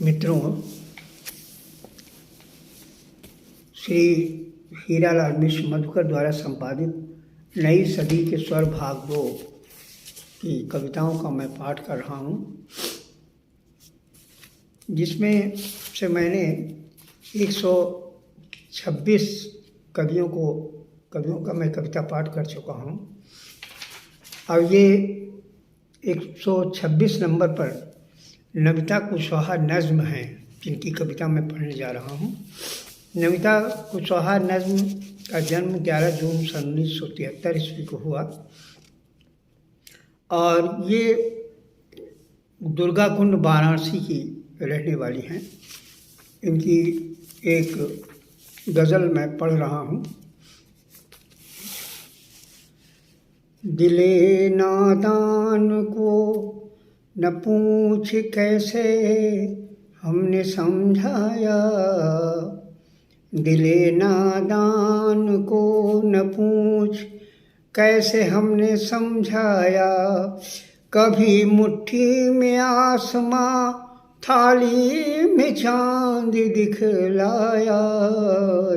मित्रों, श्री हीरालाल मिश्र मधुकर द्वारा संपादित नई सदी के स्वर भाग 2 की कविताओं का मैं पाठ कर रहा हूँ, जिसमें से मैंने 126 कवियों का मैं कविता पाठ कर चुका हूँ। अब ये 126 नंबर पर नमिता कुशवाहा नज़्म हैं, जिनकी कविता मैं पढ़ने जा रहा हूँ। नमिता कुशवाहा नज़्म का जन्म 11 जून सन 1973 ईस्वी को हुआ और ये दुर्गा कुंड वाराणसी की रहने वाली हैं। इनकी एक गज़ल मैं पढ़ रहा हूँ। दिले नादान को न पूछ कैसे हमने समझाया, दिले नादान को न पूछ कैसे हमने समझाया। कभी मुट्ठी में आसमां थाली में चांद दिखलाया,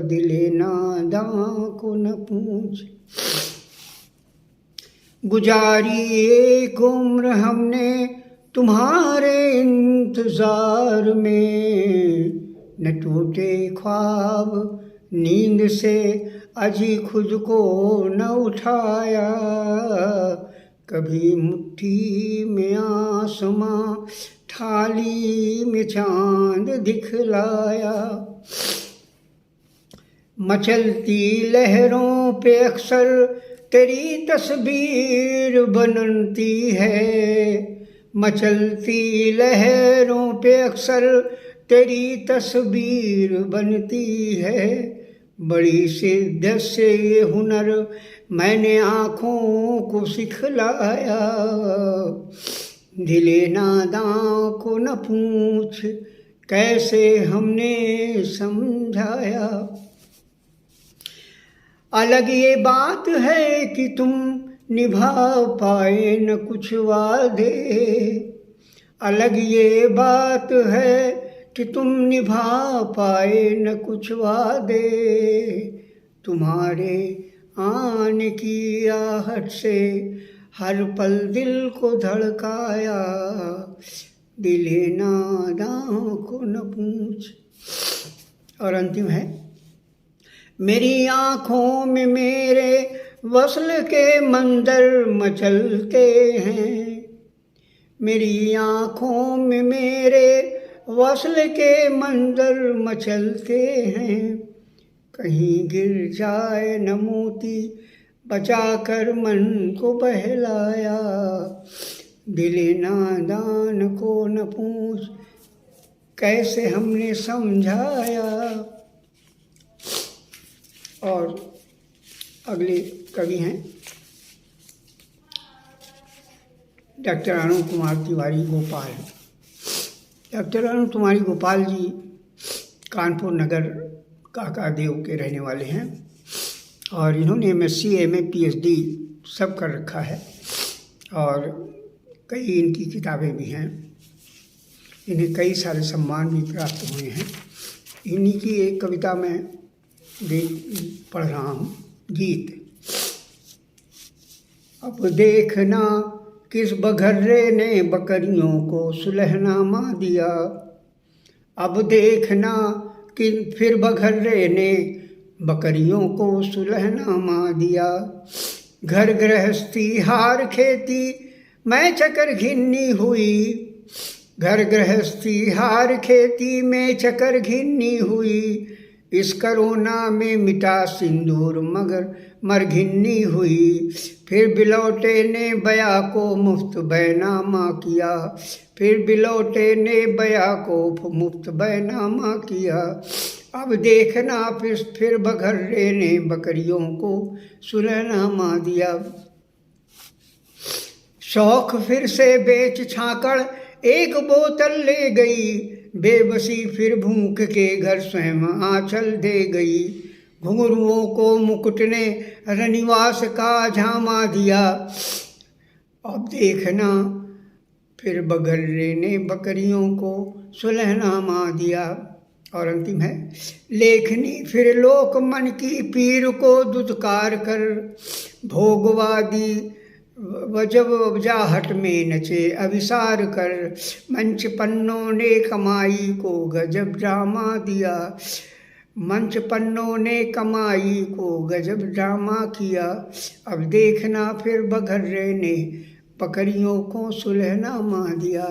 दिले नादान को न पूछ। गुजारी एक उम्र हमने तुम्हारे इंतज़ार में, न टूटे ख्वाब नींद से अजी खुद को न उठाया। कभी मुट्ठी में आसमां थाली में चांद दिखलाया। मचलती लहरों पे अक्सर तेरी तस्वीर बनती है, मचलती लहरों पे अक्सर तेरी तस्वीर बनती है। बड़ी शिद्दत से ये हुनर मैंने आँखों को सिखलाया, दिले नादां को न पूछ कैसे हमने समझाया। अलग ये बात है कि तुम निभा पाए न कुछ वादे, अलग ये बात है कि तुम निभा पाए न कुछ वादे। तुम्हारे आने की आहट से हर पल दिल को धड़काया, दिले नादां को न पूछ। और अंतिम है, मेरी आँखों में मेरे वस्ल के मंजर मचलते हैं, मेरी आँखों में मेरे वस्ल के मंजर मचलते हैं। कहीं गिर जाए न मोती बचा कर मन को बहलाया, दिले नादान को न पूछ कैसे हमने समझाया। और अगले कवि हैं डॉक्टर अरुण कुमार तिवारी गोपाल। डॉक्टर अरुण कुमारी गोपाल जी कानपुर नगर काकादेव के रहने वाले हैं और इन्होंने MSc MA PhD सब कर रखा है और कई इनकी किताबें भी हैं। इन्हें कई सारे सम्मान भी प्राप्त हुए हैं। इन्हीं की एक कविता मैं पढ़ रहा हूँ, गीत। अब देखना किस बघर्रे ने बकरियों को सुलहनामा दिया, अब देखना कि फिर बघर्रे ने बकरियों को सुलहनामा दिया। घर गृहस्थी हार खेती मैं चकर घिन्नी हुई, घर गृहस्थी हार खेती में चकर घिन्नी हुई। इस कोरोना में मिटा सिंदूर मगर मरघिन्नी हुई। फिर बिलौटे ने बया को मुफ्त बैनामा किया, फिर बिलौटे ने बया को मुफ्त बैनामा किया। अब देखना फिर बघर्रे ने बकरियों को सुलहनामा दिया। शौक फिर से बेच छाकड़ एक बोतल ले गई, बेबसी फिर भूख के घर स्वयं आंचल दे गई। घुंघरुओं को मुकुट ने रनिवास का झामा दिया, अब देखना फिर बघर्रे ने बकरियों को सुलहनामा दिया। और अंतिम है, लेखनी फिर लोक मन की पीर को दुत्कार कर, भोगवादी वजब वजाहट में नचे अभिसार कर, मंच पन्नों ने कमाई को गजब ड्रामा दिया, मंच पन्नों ने कमाई को गजब ड्रामा किया, अब देखना फिर बघर्रे ने बकरियों को सुलहनामा दिया।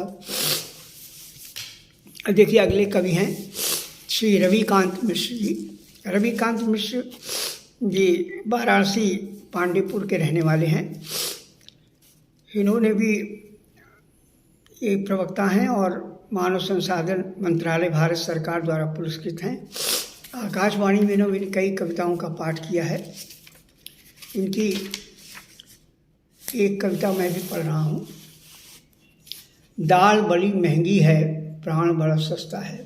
देखिए अगले कवि हैं श्री रविकांत मिश्र जी। रविकांत मिश्र जी वाराणसी पांडेपुर के रहने वाले हैं। इन्होंने भी एक प्रवक्ता हैं और मानव संसाधन मंत्रालय भारत सरकार द्वारा पुरस्कृत हैं। आकाशवाणी में इन्होंने कई कविताओं का पाठ किया है। इनकी एक कविता मैं भी पढ़ रहा हूँ। दाल बड़ी महंगी है, प्राण बड़ा सस्ता है।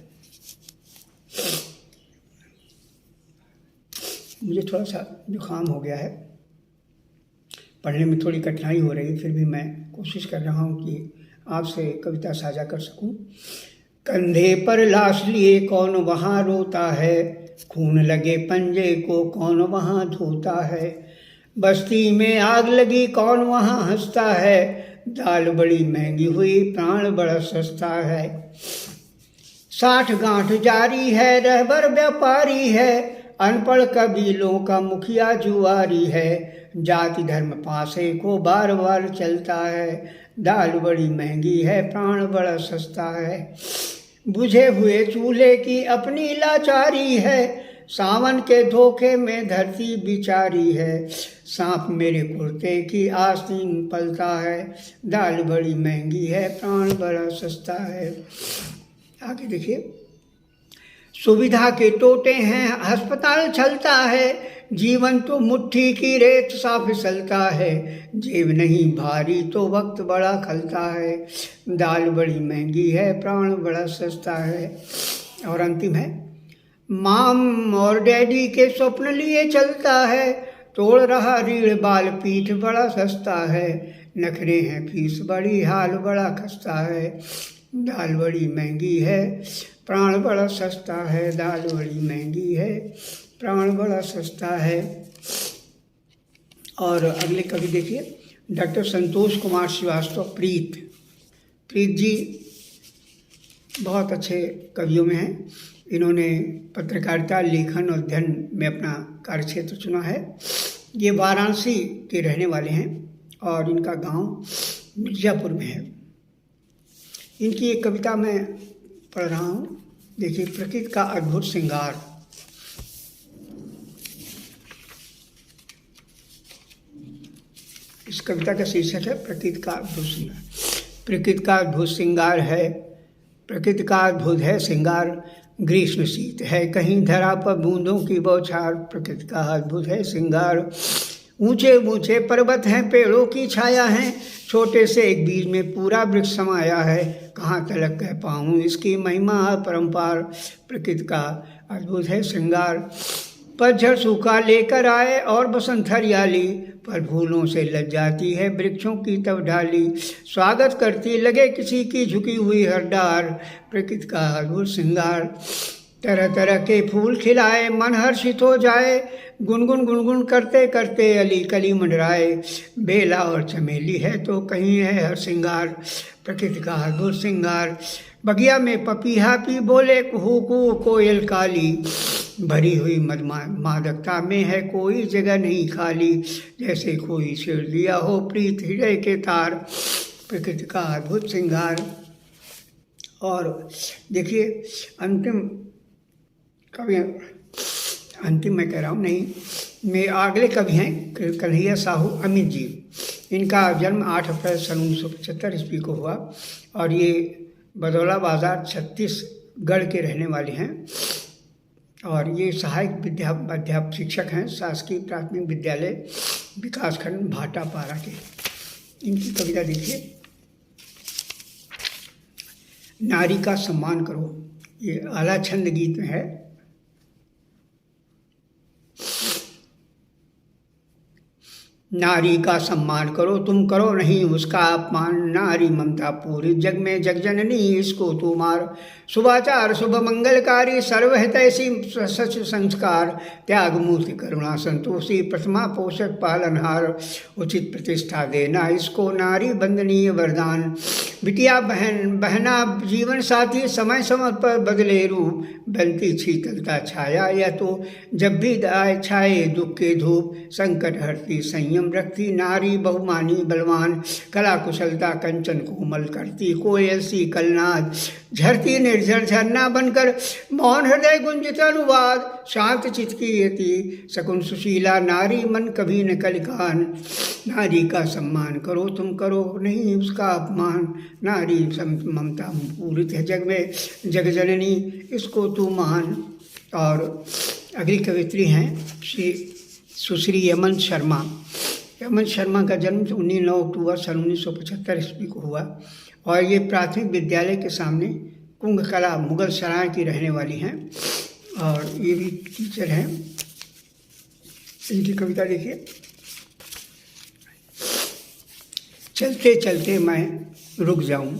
मुझे थोड़ा सा जुकाम हो गया है, पढ़ने में थोड़ी कठिनाई हो रही, फिर भी मैं कोशिश कर रहा हूँ कि आपसे कविता साझा कर सकूं। कंधे पर लाश लिए कौन वहाँ रोता है, खून लगे पंजे को कौन वहाँ धोता है, बस्ती में आग लगी कौन वहाँ हंसता है, दाल बड़ी महंगी हुई प्राण बड़ा सस्ता है। 60 गांठ जारी है, रहबर व्यापारी है, अनपढ़ कबीलों का मुखिया जुआरी है, जाति धर्म पासे को बार बार चलता है, दाल बड़ी महंगी है प्राण बड़ा सस्ता है। बुझे हुए चूल्हे की अपनी लाचारी है, सावन के धोखे में धरती बिचारी है, सांप मेरे कुर्ते की आस्तीन पलता है, दाल बड़ी महंगी है प्राण बड़ा सस्ता है। आगे देखिए, सुविधा के टोटे हैं अस्पताल चलता है, जीवन तो मुट्ठी की रेत सा फिसलता है, जेब नहीं भारी तो वक्त बड़ा खलता है, दाल बड़ी महंगी है प्राण बड़ा सस्ता है। और अंतिम है, माम और डैडी के स्वप्न लिए चलता है, तोड़ रहा रीढ़ बाल पीठ बड़ा सस्ता है, नखरे हैं फीस बड़ी हाल बड़ा खस्ता है, दाल बड़ी महंगी है प्राण बड़ा सस्ता है, दाल बड़ी महंगी है प्राण बड़ा सस्ता है। और अगले कवि देखिए, डॉक्टर संतोष कुमार श्रीवास्तव। प्रीत जी बहुत अच्छे कवियों में हैं। इन्होंने पत्रकारिता, लेखन और अध्ययन में अपना कार्यक्षेत्र चुना है। ये वाराणसी के रहने वाले हैं और इनका गांव मिर्जापुर में है। इनकी एक कविता मैं पढ़ रहा हूँ। देखिए, प्रकृति का अद्भुत श्रृंगार। इस कविता का शीर्षक है प्रकृति का अद्भुत श्रृंगार। प्रकृति का अद्भुत श्रृंगार है, प्रकृति का अद्भुत है श्रृंगार, ग्रीष्म शीत है कहीं धरा पर बूंदों की बौछार, प्रकृति का अद्भुत है श्रृंगार। ऊंचे ऊंचे पर्वत हैं, पेड़ों की छाया है, छोटे से एक बीज में पूरा वृक्ष समाया है, कहाँ तलक कह पाऊँ इसकी महिमा अपरंपार, प्रकृति का अद्भुत है श्रृंगार। पतझड़ सूखा लेकर आए और बसंत हरियाली, पर फूलों से लज जाती है वृक्षों की तब डाली, स्वागत करती लगे किसी की झुकी हुई हर डार, प्रकृति का अद्भुत श्रृंगार। तरह तरह के फूल खिलाए मन हर्षित हो जाए, गुनगुन गुनगुन करते करते अली कली मंडराए, बेला और चमेली है तो कहीं है हर श्रृंगार, प्रकृति का अद्भुत श्रृंगार। बगिया में पपीहा पी बोले कुहू कुहू कोयल काली, भरी हुई मादकता में है कोई जगह नहीं खाली, जैसे कोई छेड़ दिया हो प्रीत हृदय के तार, प्रकृति का अद्भुत श्रृंगार। और देखिए, अंतिम कवि, अंतिम मैं कह रहा हूँ नहीं, मेरे अगले कवि हैं कन्हैया साहू अमित जी। इनका जन्म 8 अप्रैल सन 1975 ईस्वी को हुआ और ये बदौला बाजार छत्तीसगढ़ के रहने वाले हैं और ये सहायक शिक्षक हैं शासकीय प्राथमिक विद्यालय विकासखंड भाटापारा के। इनकी कविता देखिए, नारी का सम्मान करो। ये आला छंद गीत में है। नारी का सम्मान करो तुम करो नहीं उसका अपमान, नारी ममता पूरी जग में जगजननी इसको तू मार, शुभाचार शुभ मंगलकारी सर्वहितैषी सच संस्कार त्याग मूर्ति करुणा संतोषी प्रथमा पोषक पालनहार उचित प्रतिष्ठा देना इसको नारी वंदनीय वरदान। बिटिया बहना जीवन साथी समय समय पर बदले रूप बनती शीतलता छाया या तो जब भी आए छाए दुख के धूप संकट हरती संयम रखती नारी बहुमानी बलवान कला कुशलता कंचन कोमल करती कोयल सी कलनाद झरती निर्झर झरना बनकर मौन हृदय गुंजित अनुवाद शांत चित की यति सकुन सुशीला नारी मन कभी न कलिकान। नारी का सम्मान करो तुम करो नहीं उसका अपमान नारी ममता पूरित है जग में जग जननी इसको तू मान। और अगली कवित्री हैं श्री सुश्री यमन शर्मा। यमन शर्मा का जन्म 9 अक्टूबर सन 1975 ईस्वी को हुआ और ये प्राथमिक विद्यालय के सामने कुंभ कला मुगल सराय की रहने वाली हैं और ये भी टीचर हैं। इनकी कविता देखिए। चलते चलते मैं रुक जाऊं,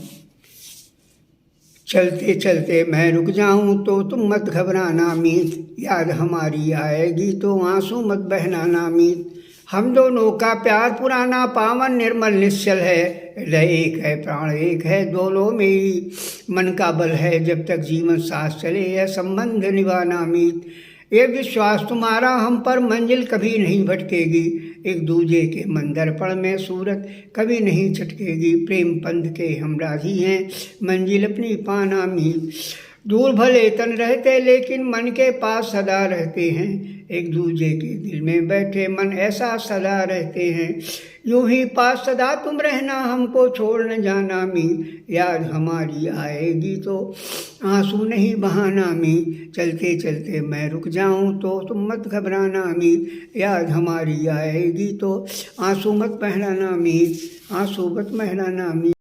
चलते चलते मैं रुक जाऊं तो तुम मत घबराना मीत, याद हमारी आएगी तो आंसू मत बहनाना मीत। हम दोनों का प्यार पुराना पावन निर्मल निश्चल है, हृदय एक है प्राण एक है दोनों में ही मन का बल है। जब तक जीवन साथ चले यह संबंध निभाना मीत। ये विश्वास तुम्हारा हम पर मंजिल कभी नहीं भटकेगी, एक दूजे के मंदरपण में सूरत कभी नहीं छटकेगी। प्रेम पंथ के हम राजी हैं मंजिल अपनी पाना मीत। दूर भले तन रहते लेकिन मन के पास सदा रहते हैं, एक दूजे के दिल में बैठे मन ऐसा सदा रहते हैं। यूं ही पास सदा तुम रहना हमको छोड़ न जाना मीत, याद हमारी आएगी तो आंसू नहीं बहाना मीत। चलते चलते मैं रुक जाऊं तो तुम मत घबराना मीत, याद हमारी आएगी तो आंसू मत बहलाना मीत, आंसू मत बहलाना मीत।